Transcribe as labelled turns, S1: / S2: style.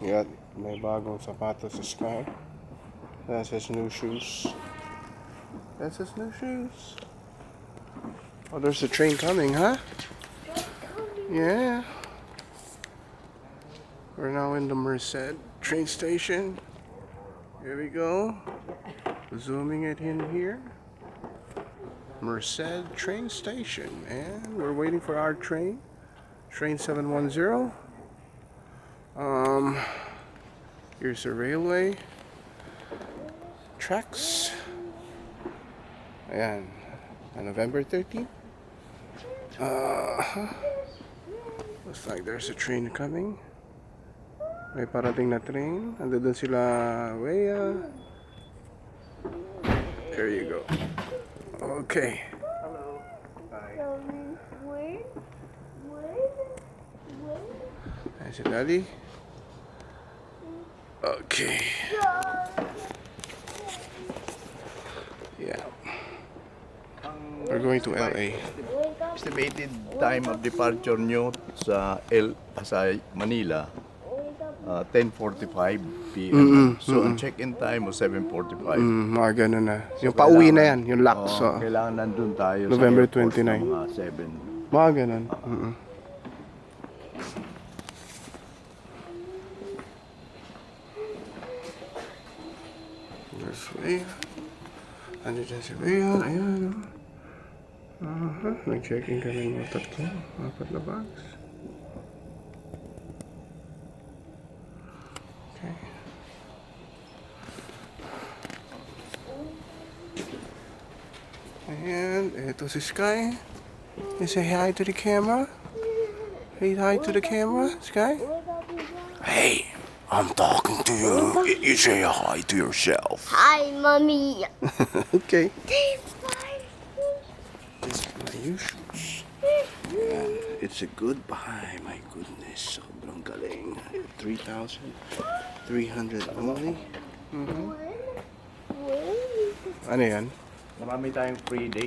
S1: Yan, may bagong sapatos sa Sky. That's his new shoes. That's his new shoes. Oh, there's a train coming, huh? Yeah. We're now in the Merced train station. Here we go. Zooming it in here. Merced train station. And we're waiting for our train. Train 710. Here's the railway tracks. Ayan. On November 13th. Looks like there's a train coming. May parating na train. Ando doon sila. Wea. There you go. Okay.
S2: Hello.
S1: Bye.
S2: Where?
S1: Ayan si Daddy. Okay. Yeah. We're going to LA.
S3: Estimated time of departure nyo sa Manila, 10:45 p.m. So, ang check-in time was 7:45.
S1: Mga ganun na. Yung pauwi na yan, yung LAX.
S3: Oo, kailangan nandun tayo
S1: November
S3: sa airport
S1: 29.
S3: ng mga 7.
S1: Mga ganun. There's Rhea. Andito dyan si Rhea. Ayan. Nag-check-in kami ng tatlo. 4 na bags. Okay. And ito si Sky. You say hi to the camera? Say hi to the camera, Sky? Hey, I'm talking to you. You say hi to yourself.
S2: Hi, Mommy.
S1: Okay.
S2: Bye.
S1: This is my new shoes. And it's a goodbye. My goodness. Sobrang galing. 3,300 only. Ano yan?
S3: Marami tayong free day